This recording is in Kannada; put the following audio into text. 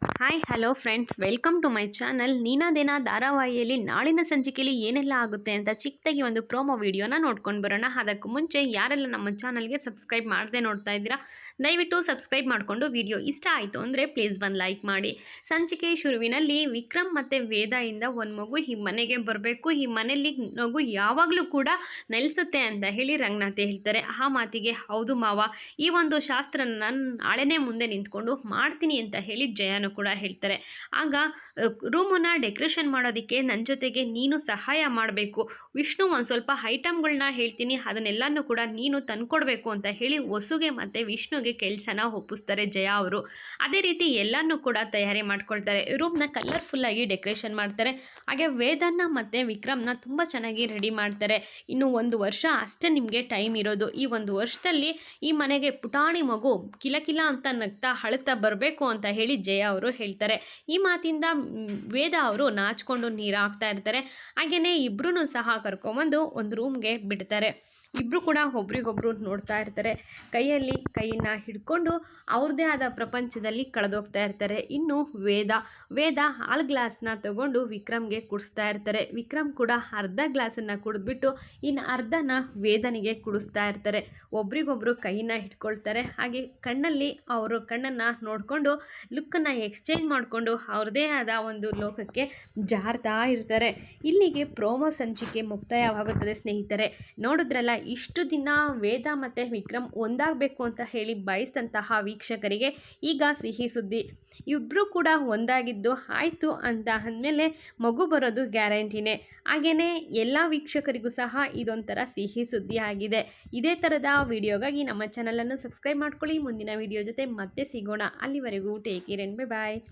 Hi hello friends, welcome to my channel. ನೀನಾದೇನ ಧಾರಾವಾಹಿಯಲ್ಲಿ ನಾಳಿನ ಸಂಚಿಕೆಯಲ್ಲಿ ಏನೆಲ್ಲ ಆಗುತ್ತೆ ಅಂತ ಚಿಕ್ಕದಾಗಿ ಒಂದು ಪ್ರೋಮೋ ವಿಡಿಯೋನ ನೋಡ್ಕೊಂಡು ಬರೋಣ. ಅದಕ್ಕೂ ಮುಂಚೆ ಯಾರೆಲ್ಲ ನಮ್ಮ ಚಾನಲ್ಗೆ ಸಬ್ಸ್ಕ್ರೈಬ್ ಮಾಡದೆ ನೋಡ್ತಾ ಇದ್ದೀರಾ, ದಯವಿಟ್ಟು ಸಬ್ಸ್ಕ್ರೈಬ್ ಮಾಡಿಕೊಂಡು ವಿಡಿಯೋ ಇಷ್ಟ ಆಯಿತು ಅಂದರೆ ಪ್ಲೀಸ್ ಒಂದು ಲೈಕ್ ಮಾಡಿ. ಸಂಚಿಕೆ ಶುರುವಿನಲ್ಲಿ ವಿಕ್ರಮ್ ಮತ್ತು ವೇದಾಯಿಂದ ಒಂದು ಮಗು ಈ ಮನೆಗೆ ಬರಬೇಕು, ಈ ಮನೆಯಲ್ಲಿ ಮಗು ಯಾವಾಗಲೂ ಕೂಡ ನೆಲೆಸುತ್ತೆ ಅಂತ ಹೇಳಿ ರಂಗನಾಥ್ ಹೇಳ್ತಾರೆ. ಆ ಮಾತಿಗೆ ಹೌದು ಮಾವ, ಈ ಒಂದು ಶಾಸ್ತ್ರನ ನಾನು ನಾಳೆನೇ ಮುಂದೆ ನಿಂತ್ಕೊಂಡು ಮಾಡ್ತೀನಿ ಅಂತ ಹೇಳಿ ಜಯನು ಕೂಡ ಹೇಳ್ತಾರೆ. ಆಗ ರೂಮನ್ನ ಡೆಕೋರೇಷನ್ ಮಾಡೋದಕ್ಕೆ ನನ್ನ ಜೊತೆಗೆ ನೀನು ಸಹಾಯ ಮಾಡಬೇಕು, ವಿಷ್ಣು ಒಂದು ಸ್ವಲ್ಪ ಐಟಮ್ಗಳನ್ನ ಹೇಳ್ತೀನಿ, ಅದನ್ನೆಲ್ಲನೂ ಕೂಡ ನೀನು ತಂದ್ಕೊಡ್ಬೇಕು ಅಂತ ಹೇಳಿ ವಸುಗೆ ಮತ್ತು ವಿಷ್ಣುಗೆ ಕೆಲಸನ ಒಪ್ಪಿಸ್ತಾರೆ ಜಯ ಅವರು. ಅದೇ ರೀತಿ ಎಲ್ಲನೂ ಕೂಡ ತಯಾರಿ ಮಾಡ್ಕೊಳ್ತಾರೆ, ರೂಮ್ನ ಕಲರ್ಫುಲ್ಲಾಗಿ ಡೆಕೋರೇಷನ್ ಮಾಡ್ತಾರೆ. ಹಾಗೆ ವೇದನ್ನ ಮತ್ತು ವಿಕ್ರಮ್ನ ತುಂಬ ಚೆನ್ನಾಗಿ ರೆಡಿ ಮಾಡ್ತಾರೆ. ಇನ್ನು 1 ವರ್ಷ ಅಷ್ಟೇ ನಿಮಗೆ ಟೈಮ್ ಇರೋದು, ಈ 1 ವರ್ಷದಲ್ಲಿ ಈ ಮನೆಗೆ ಪುಟಾಣಿ ಮಗು ಕಿಲಕಿಲ ಅಂತ ನಗ್ತಾ ಅಳುತ್ತಾ ಬರಬೇಕು ಅಂತ ಹೇಳಿ ಜಯ ಅವರು ಹೇಳ್ತಾರೆ. ಈ ಮಾತಿಂದ ವೇದ ಅವರು ನಾಚ್ಕೊಂಡು ನೀರು ಹಾಕ್ತಾ ಇರ್ತಾರೆ. ಹಾಗೆಯೇ ಇಬ್ಬರೂ ಸಹ ಕರ್ಕೊಂಬಂದು ಒಂದು ರೂಮ್ಗೆ ಬಿಡ್ತಾರೆ. ಇಬ್ಬರು ಕೂಡ ಒಬ್ರಿಗೊಬ್ರು ನೋಡ್ತಾ ಇರ್ತಾರೆ, ಕೈಯಲ್ಲಿ ಕೈಯನ್ನು ಹಿಡ್ಕೊಂಡು ಅವ್ರದ್ದೇ ಆದ ಪ್ರಪಂಚದಲ್ಲಿ ಕಳೆದೋಗ್ತಾ ಇರ್ತಾರೆ. ಇನ್ನು ವೇದ ಹಾಲು ಗ್ಲಾಸ್ನ ತಗೊಂಡು ವಿಕ್ರಮ್ಗೆ ಕುಡಿಸ್ತಾ ಇರ್ತಾರೆ. ವಿಕ್ರಮ್ ಕೂಡ ಅರ್ಧ ಗ್ಲಾಸನ್ನು ಕುಡಿದ್ಬಿಟ್ಟು ಇನ್ನು ಅರ್ಧನ ವೇದನಿಗೆ ಕುಡಿಸ್ತಾ ಇರ್ತಾರೆ. ಒಬ್ರಿಗೊಬ್ರು ಕೈಯನ್ನು ಹಿಡ್ಕೊಳ್ತಾರೆ. ಹಾಗೆ ಕಣ್ಣಲ್ಲಿ ಅವರು ಕಣ್ಣನ್ನು ನೋಡಿಕೊಂಡು ಲುಕ್ಕನ್ನು ಎಕ್ಸ್ಚೇಂಜ್ ಮಾಡಿಕೊಂಡು ಅವ್ರದ್ದೇ ಆದ ಒಂದು ಲೋಕಕ್ಕೆ ಜಾರ್ತಾ ಇರ್ತಾರೆ. ಇಲ್ಲಿಗೆ ಪ್ರೋಮೋ ಸಂಚಿಕೆ ಮುಕ್ತಾಯವಾಗುತ್ತದೆ ಸ್ನೇಹಿತರೆ. ನೋಡಿದ್ರಲ್ಲ, ಇಷ್ಟು ದಿನ ವೇದ ಮತ್ತು ವಿಕ್ರಮ್ ಒಂದಾಗಬೇಕು ಅಂತ ಹೇಳಿ ಬಯಸಿದಂತಹ ವೀಕ್ಷಕರಿಗೆ ಈಗ ಸಿಹಿ ಸುದ್ದಿ. ಇಬ್ಬರು ಕೂಡ ಒಂದಾಗಿದ್ದು ಆಯಿತು ಅಂತ ಅಂದಮೇಲೆ ಮಗು ಬರೋದು ಗ್ಯಾರಂಟಿನೇ. ಹಾಗೆಯೇ ಎಲ್ಲ ವೀಕ್ಷಕರಿಗೂ ಸಹ ಇದೊಂಥರ ಸಿಹಿ ಸುದ್ದಿ ಆಗಿದೆ. ಇದೇ ಥರದ ವಿಡಿಯೋಗಾಗಿ ನಮ್ಮ ಚಾನಲನ್ನು ಸಬ್ಸ್ಕ್ರೈಬ್ ಮಾಡ್ಕೊಳ್ಳಿ. ಮುಂದಿನ ವಿಡಿಯೋ ಜೊತೆ ಮತ್ತೆ ಸಿಗೋಣ. ಅಲ್ಲಿವರೆಗೂ take care and bye bye.